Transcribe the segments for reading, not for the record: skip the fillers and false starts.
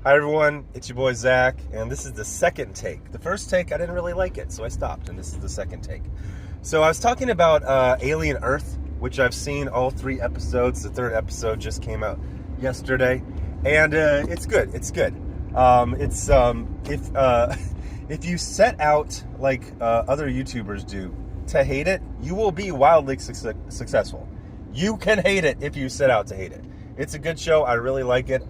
Hi everyone, it's your boy Zach, and this is the second take. The first take, I didn't really like it, so I stopped, and this is the second take. So I was talking about Alien Earth, which I've seen all 3 episodes. The 3rd episode just came out yesterday, and it's good. It's good. If you set out like other YouTubers do to hate it, you will be wildly successful. You can hate it if you set out to hate it. It's a good show. I really like it.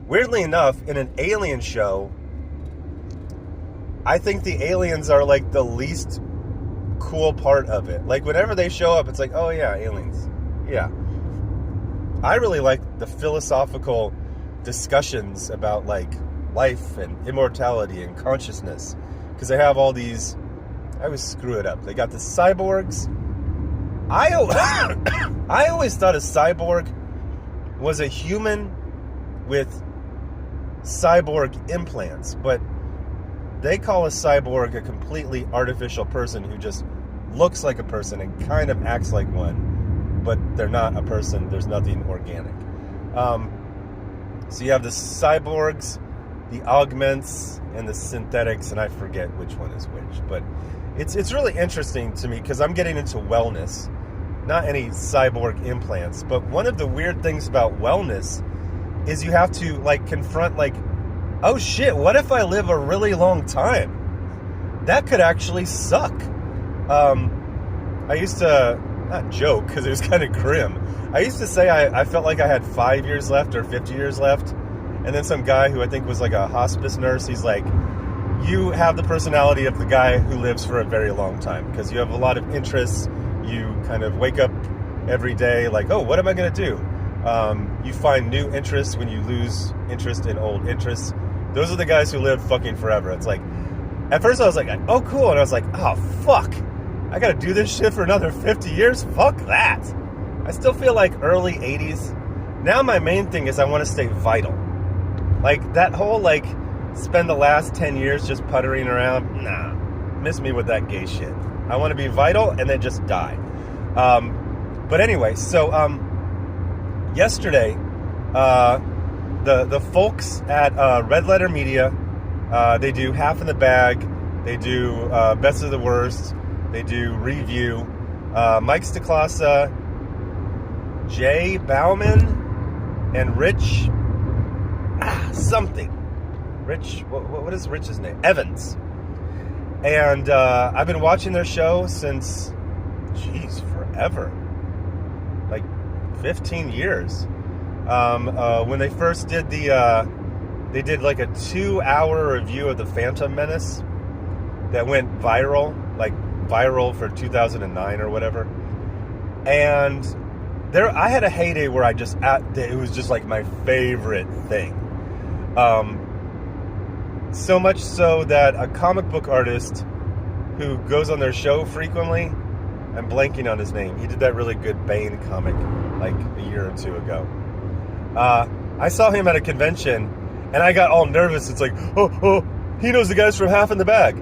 Weirdly enough, in an alien show, I think the aliens are like the least cool part of it. Like whenever they show up, it's like, oh yeah, aliens. Yeah. I really like the philosophical discussions about like life and immortality and consciousness. Because they have all these, I always screw it up. They got the cyborgs. I always thought a cyborg was a human with cyborg implants, but they call a cyborg a completely artificial person who just looks like a person and kind of acts like one, but they're not a person. There's nothing organic. So you have the cyborgs, the augments, and the synthetics, and I forget which one is which, but it's really interesting to me because I'm getting into wellness, not any cyborg implants, but one of the weird things about wellness is you have to like confront like, oh shit, what if I live a really long time? That could actually suck. I used to, not joke because it was kind of grim. I used to say I felt like I had 5 years left or 50 years left. And then some guy who I think was like a hospice nurse, he's like, you have the personality of the guy who lives for a very long time because you have a lot of interests. You kind of wake up every day like, oh, what am I going to do? You find new interests when you lose interest in old interests. Those are the guys who live fucking forever. It's like, at first I was like, oh, cool. And I was like, oh, fuck. I got to do this shit for another 50 years? Fuck that. I still feel like early 80s. Now my main thing is I want to stay vital. Like, that whole, like, spend the last 10 years just puttering around, nah. Miss me with that gay shit. I want to be vital and then just die. But anyway, so, yesterday, the folks at Red Letter Media, they do Half in the Bag, they do Best of the Worst, they do Review. Mike Stacklasa, Jay Bauman, and Rich something. Rich, what is Rich's name? Evans. And I've been watching their show since, forever. Like 15 years. When they first did they did like a 2-hour review of the Phantom Menace that went viral for 2009 or whatever. And I had a heyday where it was just like my favorite thing. So much so that a comic book artist who goes on their show frequently, I'm blanking on his name. He did that really good Bane comic like a year or 2 ago. I saw him at a convention, and I got all nervous. It's like, oh, he knows the guys from Half in the Bag.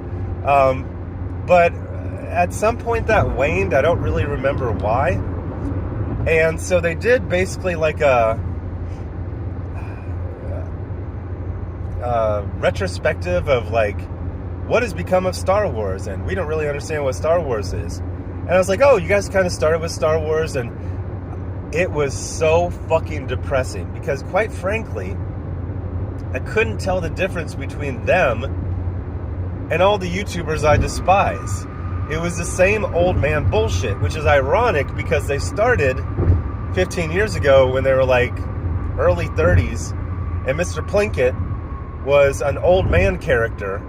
But at some point that waned. I don't really remember why. And so they did basically like a retrospective of like what has become of Star Wars, and we don't really understand what Star Wars is. And I was like, oh, you guys kind of started with Star Wars, and it was so fucking depressing because, quite frankly, I couldn't tell the difference between them and all the YouTubers I despise. It was the same old man bullshit, which is ironic because they started 15 years ago when they were like early 30s, and Mr. Plinkett was an old man character,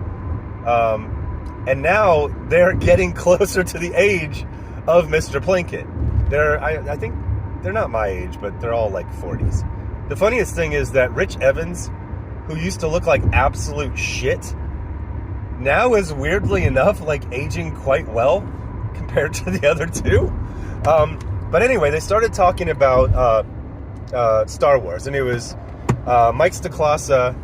and now they're getting closer to the age of Mr. Plinkett. I think they're not my age, but they're all like 40s. The funniest thing is that Rich Evans, who used to look like absolute shit, now is weirdly enough like aging quite well compared to the other two. But anyway, they started talking about Star Wars, and it was Mike Stacklasa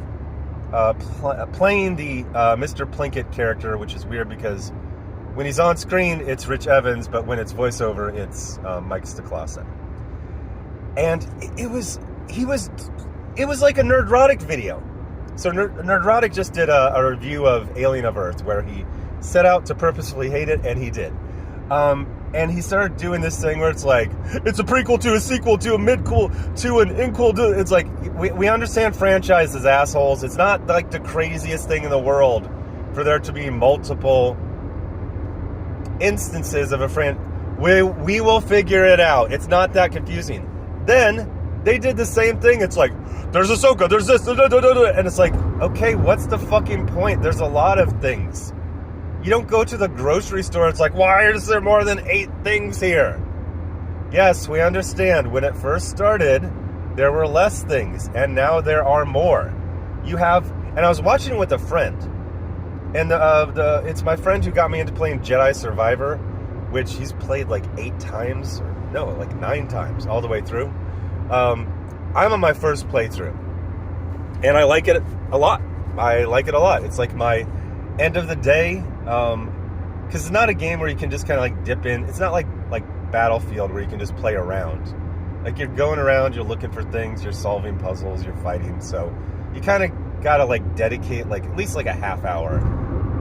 playing the Mr. Plinkett character, which is weird because when he's on screen, it's Rich Evans, but when it's voiceover, it's Mike Stacklasa. And it was like a nerdrotic video. So Nerdrotic just did a review of Alien of Earth, where he set out to purposefully hate it, and he did. And he started doing this thing where it's like, it's a prequel to a sequel to a midquel to an inquel to... It's like, we understand franchises, assholes. It's not like the craziest thing in the world for there to be multiple instances of a we will figure it out. It's not that confusing. Then they did the same thing. It's like, there's Ahsoka, there's this, and it's like, okay, what's the fucking point? There's a lot of things. You don't go to the grocery store, it's like, why is there more than 8 things here? Yes, we understand. When it first started, there were less things, and now there are more. You have, and I was watching it with a friend, and it's my friend who got me into playing Jedi Survivor, which he's played like 8 times, or no, like 9 times, all the way through. I'm on my first playthrough, and I like it a lot. It's like my end of the day, because it's not a game where you can just kind of like dip in. It's not like Battlefield where you can just play around. Like, you're going around, you're looking for things, you're solving puzzles, you're fighting, so you kind of gotta like dedicate like at least like a half hour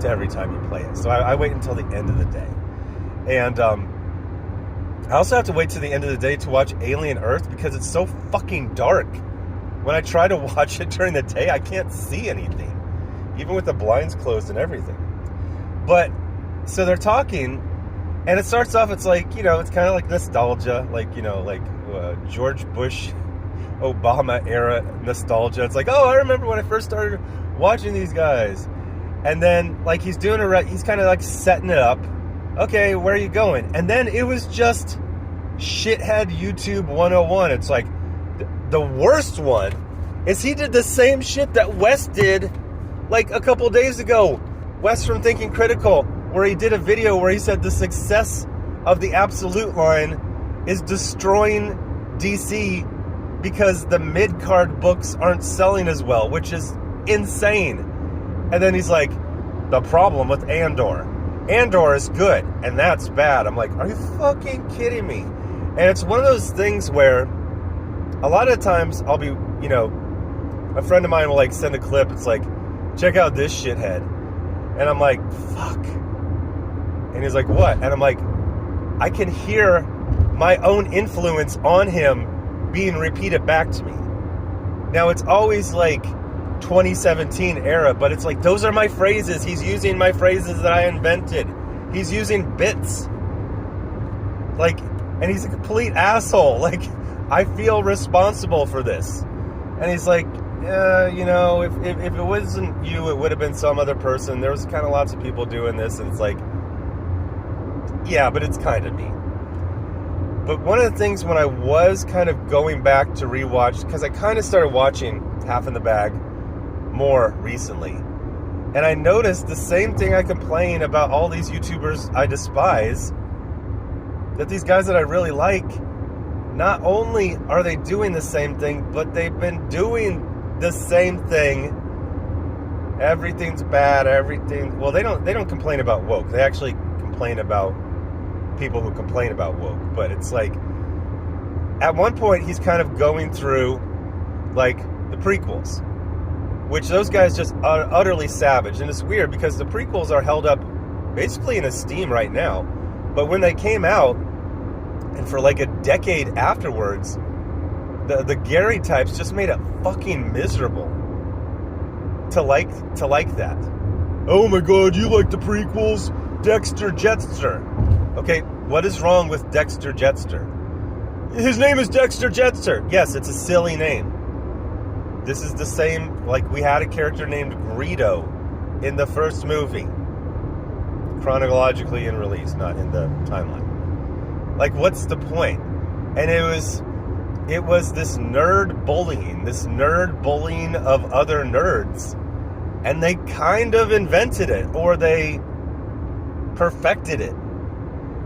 to every time you play it. So I wait until the end of the day. And I also have to wait to the end of the day to watch Alien Earth because it's so fucking dark. When I try to watch it during the day, I can't see anything, even with the blinds closed and everything. But, so they're talking, and it starts off, it's like, you know, it's kind of like nostalgia, like, you know, like George Bush, Obama era nostalgia. It's like, oh, I remember when I first started watching these guys. And then, like, he's doing he's kind of like setting it up. Okay, where are you going? And then it was just shithead YouTube 101. It's like, the worst one is he did the same shit that Wes did like a couple days ago. Wes from Thinking Critical, where he did a video where he said the success of the Absolute line is destroying DC because the mid-card books aren't selling as well, which is insane. And then he's like, the problem with Andor is good, and that's bad. I'm like, are you fucking kidding me? And it's one of those things where a lot of times I'll be, you know, a friend of mine will like send a clip. It's like, check out this shithead. And I'm like, fuck. And he's like, what? And I'm like, I can hear my own influence on him being repeated back to me. Now, it's always like 2017 era, but it's like, those are my phrases. He's using my phrases that I invented. He's using bits. Like, and he's a complete asshole. Like, I feel responsible for this. And he's like, yeah, you know, if it wasn't you, it would have been some other person. There was kind of lots of people doing this, and it's like, yeah, but it's kind of me. But one of the things when I was kind of going back to rewatch, because I kind of started watching Half in the Bag more recently, and I noticed the same thing I complain about all these YouTubers I despise, that these guys that I really like, not only are they doing the same thing, but they've been doing the same thing. Everything's bad, everything... Well, they don't complain about woke. They actually complain about people who complain about woke. But it's like, at one point, he's kind of going through, like, the prequels, which those guys just are utterly savage. And it's weird because the prequels are held up basically in esteem right now. But when they came out, and for like a decade afterwards, the Gary types just made it fucking miserable to like that. Oh my god, you like the prequels? Dexter Jetster. Okay, what is wrong with Dexter Jetster? His name is Dexter Jetster. Yes, it's a silly name. This is the same, like, we had a character named Greedo in the first movie. Chronologically in release, not in the timeline. Like, what's the point? And it was this nerd bullying of other nerds. And they kind of invented it, or they perfected it.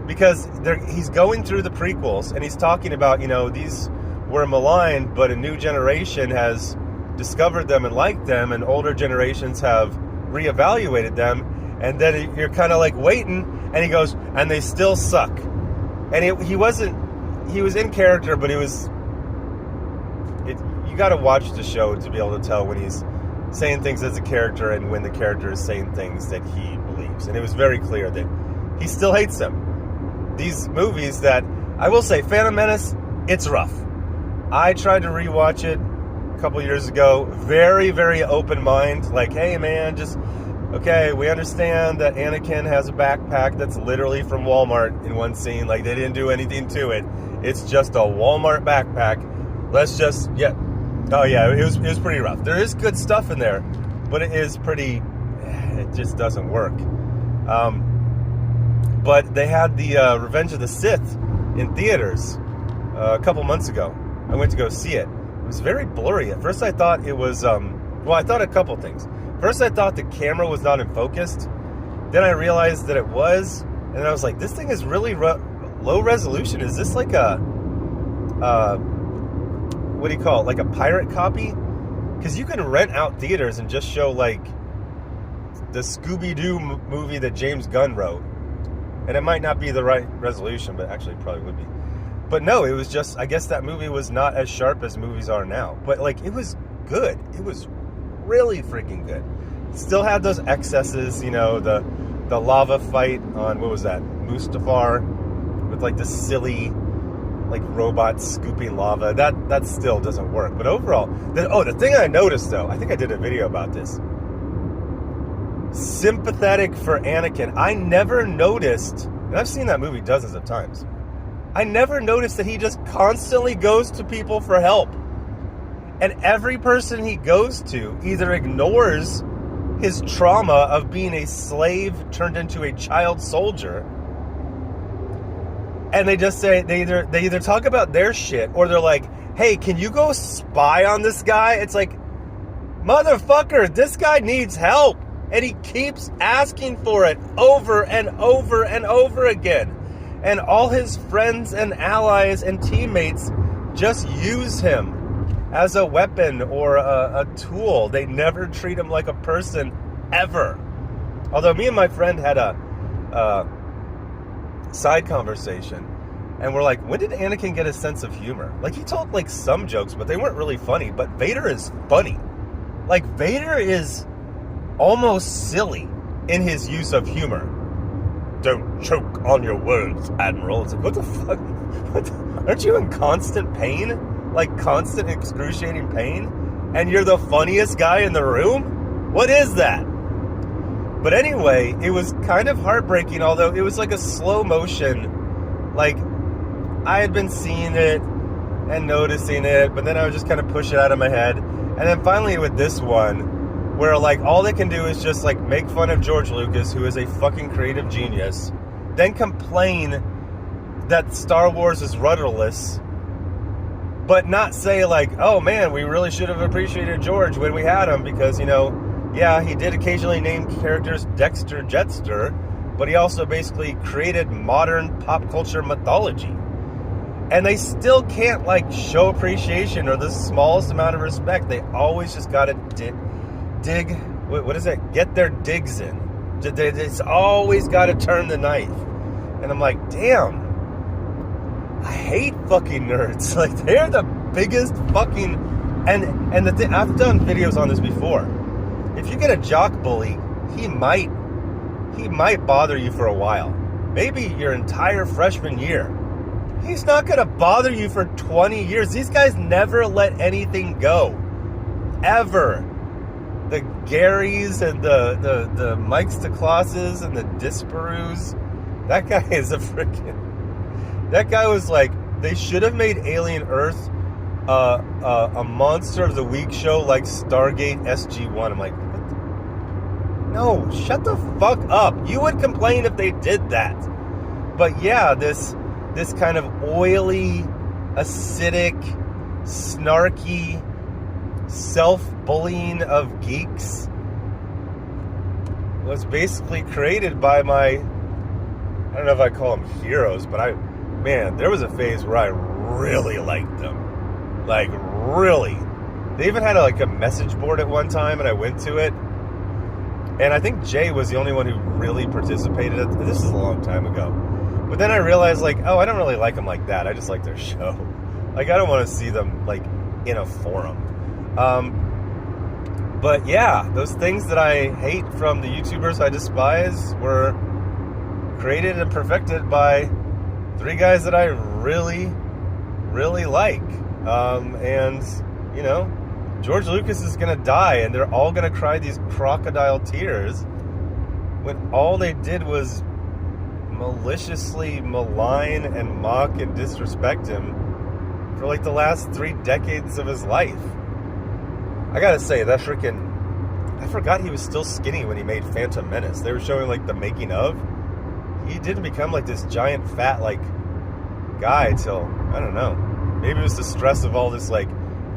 Because he's going through the prequels, and he's talking about, you know, these were maligned, but a new generation has discovered them and liked them, and older generations have reevaluated them. And then you're kind of like waiting, and he goes, and they still suck. And he was in character, but you got to watch the show to be able to tell when he's saying things as a character and when the character is saying things that he believes. And it was very clear that he still hates them. These movies that, I will say, Phantom Menace, it's rough. I tried to rewatch it a couple years ago. Very, very open mind. Like, hey, man, just, okay, we understand that Anakin has a backpack that's literally from Walmart in one scene. Like, they didn't do anything to it. It's just a Walmart backpack. Let's just, yeah. Oh, yeah, it was pretty rough. There is good stuff in there, but it is pretty, it just doesn't work. But they had the Revenge of the Sith in theaters a couple months ago. I went to go see it. It was very blurry. At first I thought it was, I thought a couple things. First I thought the camera was not in focus. Then I realized that it was. And I was like, this thing is really low resolution. Is this like a, what do you call it? Like a pirate copy? Because you can rent out theaters and just show like the Scooby-Doo movie that James Gunn wrote. And it might not be the right resolution, but actually it probably would be. But no, it was just, I guess that movie was not as sharp as movies are now. But like, it was good. It was really freaking good. Still had those excesses, you know, the lava fight on, what was that, Mustafar, with like the silly, like robots scooping lava. That still doesn't work. But overall, the thing I noticed though, I think I did a video about this. Sympathetic for Anakin. I never noticed, and I've seen that movie dozens of times, I never noticed that he just constantly goes to people for help. And every person he goes to either ignores his trauma of being a slave turned into a child soldier, and they just say, they either talk about their shit, or they're like, hey, can you go spy on this guy? It's like, motherfucker, this guy needs help. And he keeps asking for it over and over and over again. And all his friends and allies and teammates just use him as a weapon or a tool. They never treat him like a person, ever. Although me and my friend had a side conversation, and we're like, when did Anakin get a sense of humor? Like, he told like some jokes, but they weren't really funny. But Vader is funny. Like, Vader is almost silly in his use of humor. Don't choke on your words, Admiral. It's like, what the fuck? Aren't you in constant pain? Like, constant excruciating pain? And you're the funniest guy in the room? What is that? But anyway, it was kind of heartbreaking, although it was like a slow motion. Like, I had been seeing it and noticing it, but then I would just kind of push it out of my head. And then finally with this one, where like all they can do is just like make fun of George Lucas, who is a fucking creative genius, then complain that Star Wars is rudderless, but not say like, oh man, we really should have appreciated George when we had him, because, you know, yeah, he did occasionally name characters Dexter Jetster, but he also basically created modern pop culture mythology. And they still can't like show appreciation or the smallest amount of respect. They always just gotta get their digs in. It's always got to turn the knife. And I'm like, damn, I hate fucking nerds. Like, they're the biggest fucking, and the thing, I've done videos on this before. If you get a jock bully, he might bother you for a while, maybe your entire freshman year. He's not gonna bother you for 20 years. These guys never let anything go, ever. The Garys and the Mikes DeClosses and the Disparus. That guy is a freaking... That guy was like, they should have made Alien Earth a Monster of the Week show like Stargate SG-1. I'm like, what the... No, shut the fuck up. You would complain if they did that. But yeah, this kind of oily, acidic, snarky, self-bullying of geeks was basically created by my, I don't know if I call them heroes, but there was a phase where I really liked them. Like, really. They even had a message board at one time, and I went to it, and I think Jay was the only one who really participated. This is a long time ago. But then I realized, like, oh, I don't really like them like that. I just like their show. Like, I don't want to see them, like, in a forum. But yeah, those things that I hate from the YouTubers I despise were created and perfected by three guys that I really, really like. And, you know, George Lucas is going to die, and they're all going to cry these crocodile tears when all they did was maliciously malign and mock and disrespect him for like the last 3 decades of his life. I gotta say, that freaking... I forgot he was still skinny when he made Phantom Menace. They were showing like the making of. He didn't become like this giant fat like guy till, I don't know. Maybe it was the stress of all this like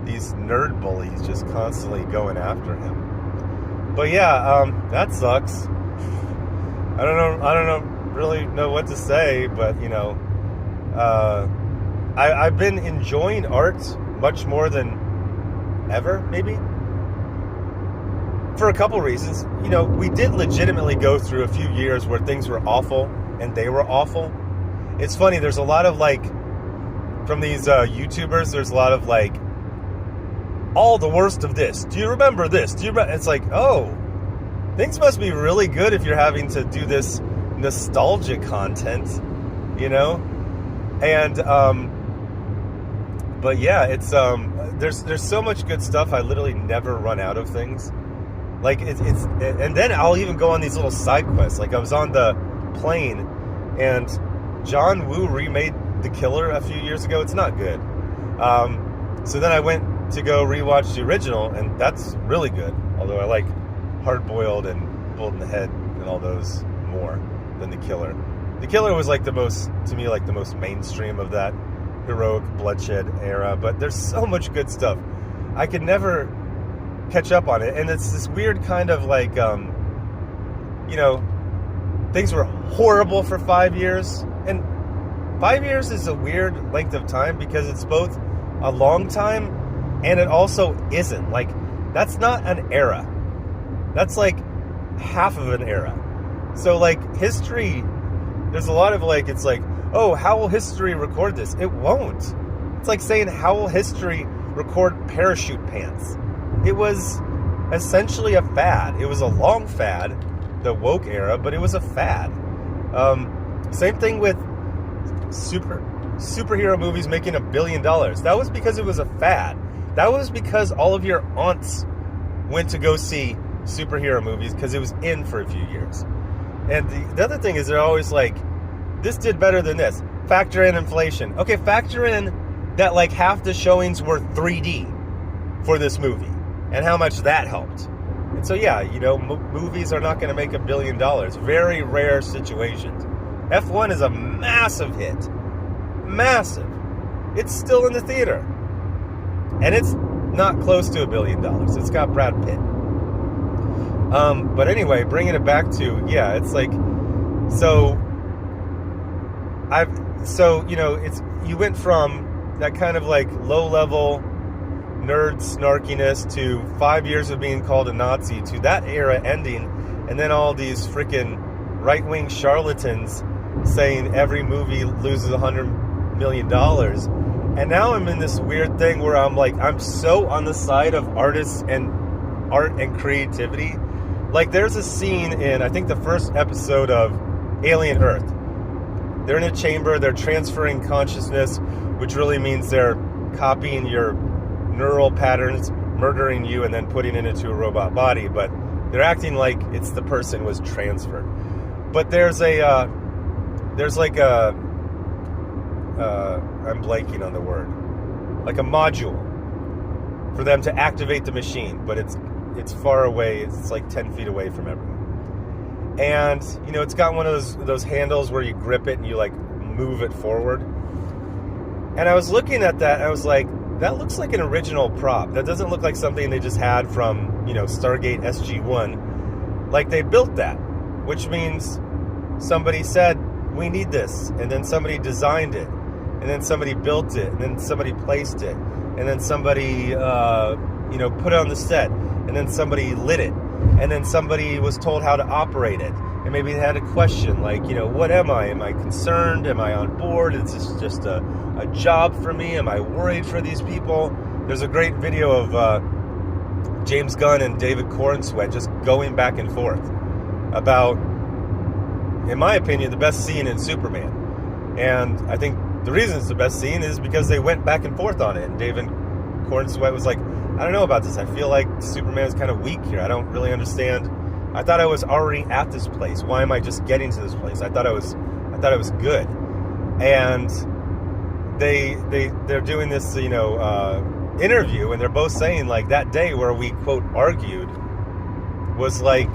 these nerd bullies just constantly going after him. But yeah, that sucks. I don't really know what to say, but you know, I've been enjoying art much more than ever, maybe, for a couple reasons. You know, we did legitimately go through a few years where things were awful, and they were awful. It's funny, there's a lot of like, from these YouTubers, there's a lot of like, all the worst of this. Do you remember this? Do you remember? It's like, oh, things must be really good if you're having to do this nostalgia content, you know? And, but yeah, it's, there's so much good stuff. I literally never run out of things. Like it's, and then I'll even go on these little side quests. Like I was on the plane and John Woo remade The Killer a few years ago. It's not good. So then I went to go rewatch the original, and that's really good. Although I like Hard Boiled and Bullet in the Head and all those more than The Killer. The Killer was like the most, to me, like the most mainstream of that heroic bloodshed era. But there's so much good stuff. I could never catch up on it. And it's this weird kind of like, you know, things were horrible for 5 years. And 5 years is a weird length of time because it's both a long time and it also isn't. Like, that's not an era. That's like half of an era. So like history, there's a lot of like, it's like, oh, how will history record this? It won't. It's like saying, how will history record parachute pants? It was essentially a fad. It was a long fad, the woke era, but it was a fad. Same thing with superhero movies making $1 billion. That was because it was a fad. That was because all of your aunts went to go see superhero movies because it was in for a few years. And the other thing is they're always like, this did better than this. Factor in inflation. Okay, factor in that like half the showings were 3D for this movie and how much that helped. And so yeah, you know, movies are not going to make $1 billion. Very rare situations. F1 is a massive hit. Massive. It's still in the theater. And it's not close to $1 billion. It's got Brad Pitt. But anyway, bringing it back to, yeah, it's like, you know, it's, you went from that kind of like low level nerd snarkiness to 5 years of being called a Nazi to that era ending, and then all these freaking right-wing charlatans saying every movie loses $100 million. And now I'm in this weird thing where I'm like, I'm so on the side of artists and art and creativity. Like there's a scene in, I think, the first episode of Alien Earth. They're in a chamber, they're transferring consciousness, which really means they're copying your neural patterns, murdering you, and then putting it into a robot body. But they're acting like it's the person was transferred. But there's a, I'm blanking on the word, like a module for them to activate the machine, but it's far away. It's like 10 feet away from everyone. And, you know, it's got one of those handles where you grip it and you like move it forward. And I was looking at that and I was like, that looks like an original prop. That doesn't look like something they just had from, you know, Stargate SG-1. Like they built that, which means somebody said, we need this. And then somebody designed it. And then somebody built it. And then somebody placed it. And then somebody, you know, put it on the set. And then somebody lit it. And then somebody was told how to operate it. And maybe they had a question like, you know, what am I? Am I concerned? Am I on board? Is this just a job for me? Am I worried for these people? There's a great video of James Gunn and David Corenswet just going back and forth about, in my opinion, the best scene in Superman. And I think the reason it's the best scene is because they went back and forth on it. And David Corenswet was like, I don't know about this. I feel like Superman is kind of weak here. I don't really understand. I thought I was already at this place. Why am I just getting to this place? I thought it was good. And they're doing this, interview, and they're both saying, like, that day where we, quote, argued was like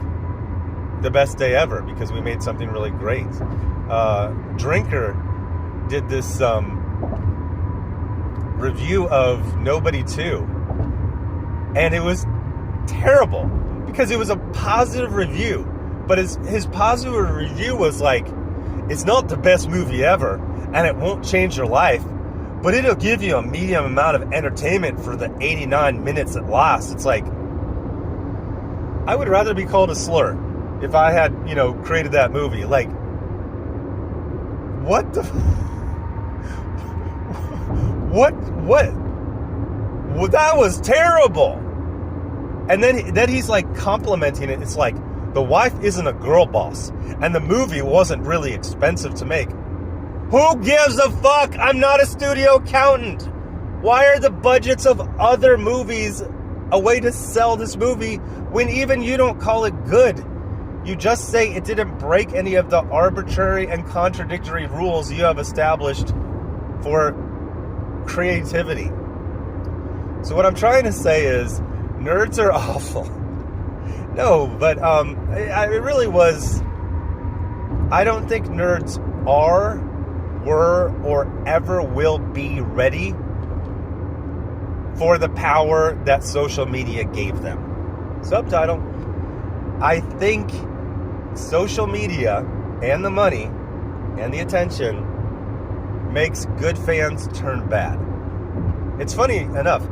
the best day ever because we made something really great. Drinker did this review of Nobody 2, and it was terrible because it was a positive review, but his positive review was like, it's not the best movie ever, and it won't change your life, but it'll give you a medium amount of entertainment for the 89 minutes it lasts. It's like, I would rather be called a slur if I had, created that movie. Like, what the... What? Well, that was terrible. And then he's like complimenting it. It's like, the wife isn't a girl boss, and the movie wasn't really expensive to make. Who gives a fuck? I'm not a studio accountant. Why are the budgets of other movies a way to sell this movie when even you don't call it good? You just say it didn't break any of the arbitrary and contradictory rules you have established for creativity. So what I'm trying to say is, nerds are awful. No, but it really was. I don't think nerds were, or ever will be ready for the power that social media gave them. Subtitle: I think social media and the money and the attention makes good fans turn bad. It's funny enough,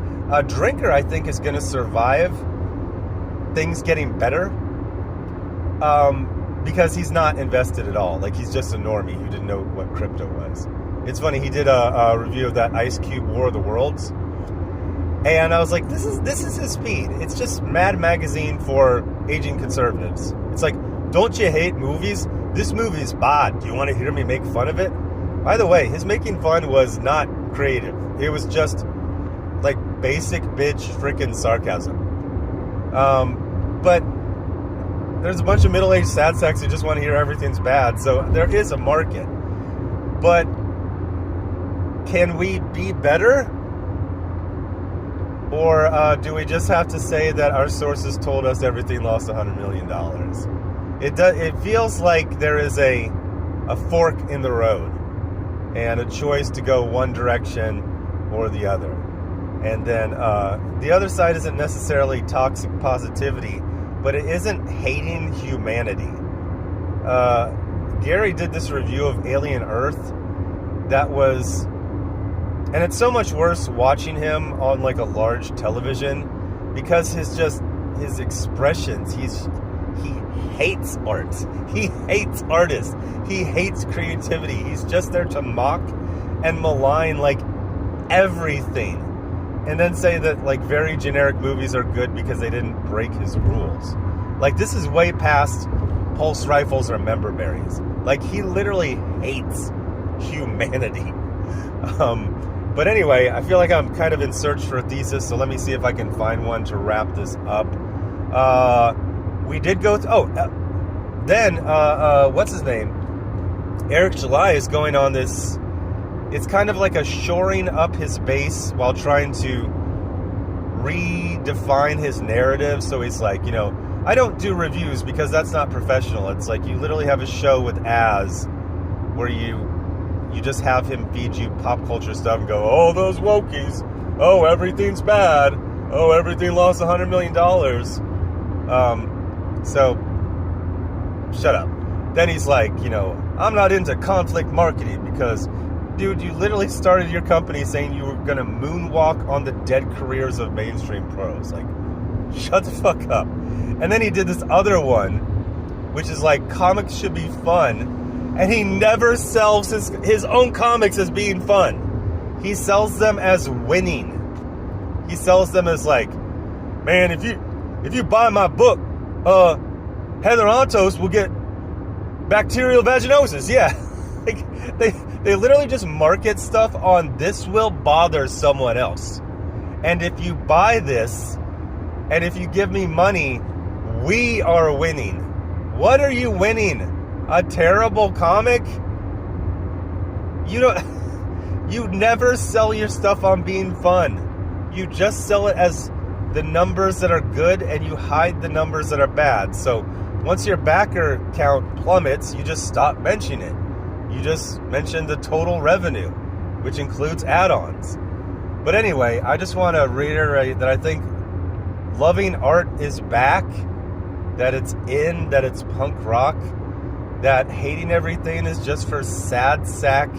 Drinker, I think, is going to survive things getting better because he's not invested at all. Like, he's just a normie who didn't know what crypto was. It's funny, he did a review of that Ice Cube War of the Worlds, and I was like, this is his speed. It's just Mad Magazine for aging conservatives. It's like, don't you hate movies? This movie's bad. Do you want to hear me make fun of it? By the way, his making fun was not creative. It was just like basic bitch freaking sarcasm. But there's a bunch of middle-aged sad sacks who just want to hear everything's bad. So there is a market. But can we be better? Or do we just have to say that our sources told us everything lost $100 million? It feels like there is a fork in the road and a choice to go one direction or the other. And then the other side isn't necessarily toxic positivity, but it isn't hating humanity. Gary did this review of Alien Earth that was... And it's so much worse watching him on like a large television because his expressions, he hates art. He hates artists. He hates creativity. He's just there to mock and malign like everything. And then say that like very generic movies are good because they didn't break his rules. Like, this is way past pulse rifles or member berries. Like, he literally hates humanity. But anyway, I feel like I'm kind of in search for a thesis, so let me see if I can find one to wrap this up. We did go what's his name? Eric July is going on this, it's kind of like a shoring up his base while trying to redefine his narrative. So he's like, I don't do reviews because that's not professional. It's like you literally have a show with Az where you just have him feed you pop culture stuff and go, oh, those wokies. Oh, everything's bad. Oh, everything lost $100 million. So, shut up. Then he's like, I'm not into conflict marketing because, dude, you literally started your company saying you were going to moonwalk on the dead careers of mainstream pros. Like, shut the fuck up. And then he did this other one, which is like, comics should be fun. And he never sells his own comics as being fun. He sells them as winning. He sells them as like, man, if you if you buy my book, Heather Ontos will get bacterial vaginosis. Yeah. Like, they literally just market stuff on this will bother someone else. And if you buy this, and if you give me money, we are winning. What are you winning? A terrible comic? You never sell your stuff on being fun. You just sell it as the numbers that are good, and you hide the numbers that are bad. So once your backer count plummets, you just stop mentioning it. You just mention the total revenue, which includes add-ons. But anyway, I just want to reiterate that I think loving art is back, that it's in, that it's punk rock, that hating everything is just for sad sack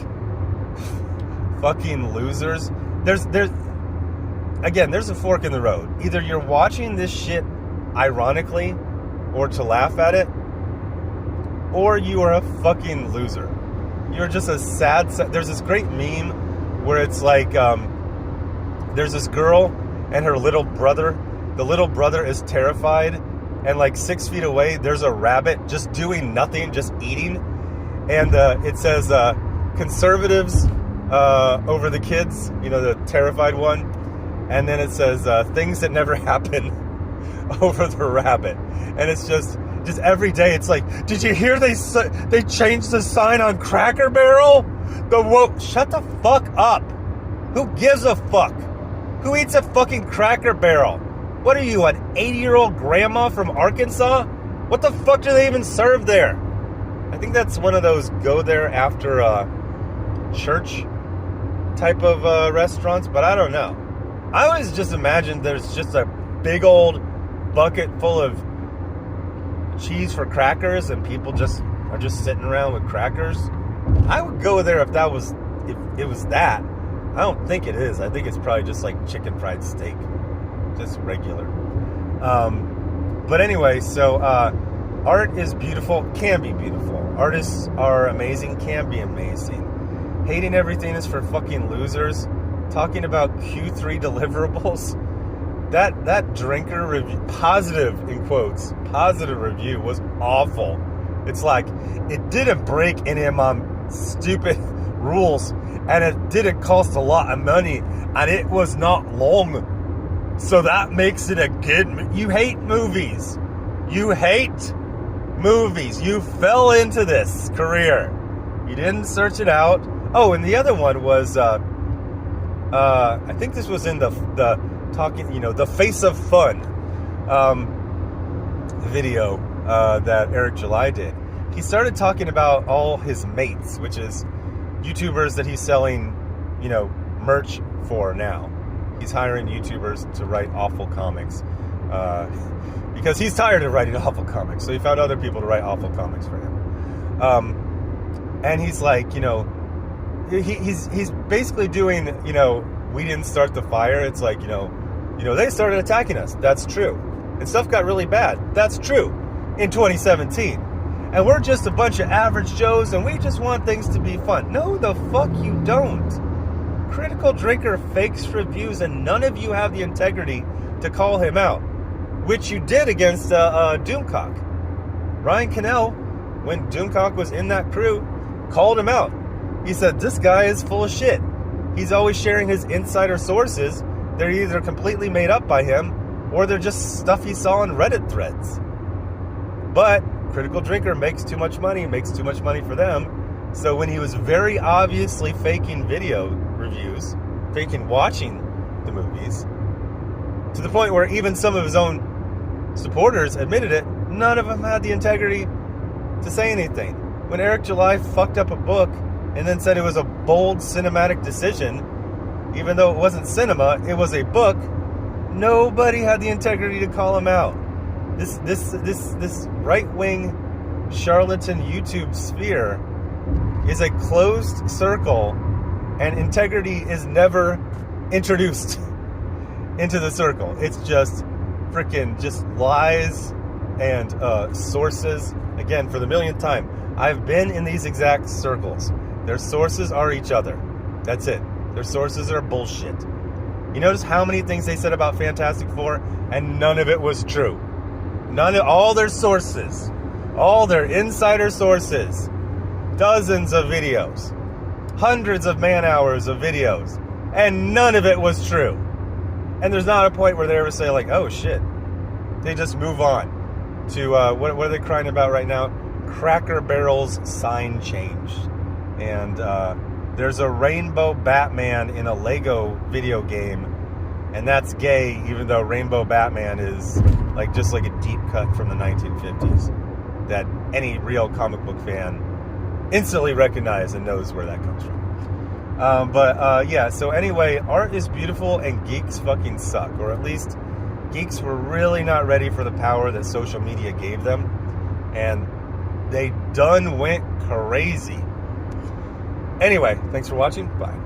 fucking losers. There's a fork in the road. Either you're watching this shit ironically or to laugh at it, or you are a fucking loser. You're just a sad. There's this great meme where it's like, there's this girl and her little brother. The little brother is terrified, and like 6 feet away, there's a rabbit just doing nothing, just eating. And it says, conservatives over the kids, the terrified one. And then it says, things that never happen over the rabbit. And it's just every day, it's like, did you hear they changed the sign on Cracker Barrel? Shut the fuck up. Who gives a fuck? Who eats a fucking Cracker Barrel? What are you, an 80-year-old grandma from Arkansas? What the fuck do they even serve there? I think that's one of those go there after church type of restaurants, but I don't know. I always just imagined there's just a big old bucket full of cheese for crackers, and people are just sitting around with crackers. I would go there if it was that. I don't think it is. I think it's probably just like chicken fried steak, just regular. But anyway, so art is beautiful, can be beautiful. Artists are amazing, can be amazing. Hating everything is for fucking losers. Talking about Q3 deliverables. That drinker review, positive in quotes, positive review was awful. It's like, it didn't break any of my stupid rules, and it didn't cost a lot of money, and it was not long. So that makes it a good... You hate movies. You hate movies. You fell into this career. You didn't search it out. Oh, and the other one was, I think this was in the talking, the Face of Fun video that Eric July did. He started talking about all his mates, which is YouTubers that he's selling, merch for now. He's hiring YouTubers to write awful comics because he's tired of writing awful comics. So he found other people to write awful comics for him. And he's like, he's basically doing, we didn't start the fire. It's like, they started attacking us. That's true. And stuff got really bad. That's true. In 2017. And we're just a bunch of average Joes, and we just want things to be fun. No, the fuck you don't. Critical Drinker fakes reviews, and none of you have the integrity to call him out, which you did against Doomcock. Ryan Cannell, when Doomcock was in that crew, called him out. He said, this guy is full of shit. He's always sharing his insider sources. They're either completely made up by him, or they're just stuff he saw on Reddit threads. But Critical Drinker makes too much money for them. So when he was very obviously faking video reviews, faking watching the movies, to the point where even some of his own supporters admitted it, none of them had the integrity to say anything. When Eric July fucked up a book and then said it was a bold cinematic decision, even though it wasn't cinema, it was a book, nobody had the integrity to call him out. This right-wing charlatan YouTube sphere is a closed circle, and integrity is never introduced into the circle. It's just freaking just lies and sources. Again, for the millionth time, I've been in these exact circles. Their sources are each other. That's it. Their sources are bullshit. You notice how many things they said about Fantastic Four, and none of it was true. All their sources, all their insider sources, dozens of videos, hundreds of man hours of videos, and none of it was true. And there's not a point where they ever say like, oh shit. They just move on to, what are they crying about right now? Cracker Barrel's sign changed. And there's a rainbow Batman in a Lego video game, and that's gay, even though Rainbow Batman is just like a deep cut from the 1950s that any real comic book fan instantly recognizes and knows where that comes from. Yeah, so anyway, art is beautiful and geeks fucking suck, or at least geeks were really not ready for the power that social media gave them, and they done went crazy. Anyway, thanks for watching. Bye.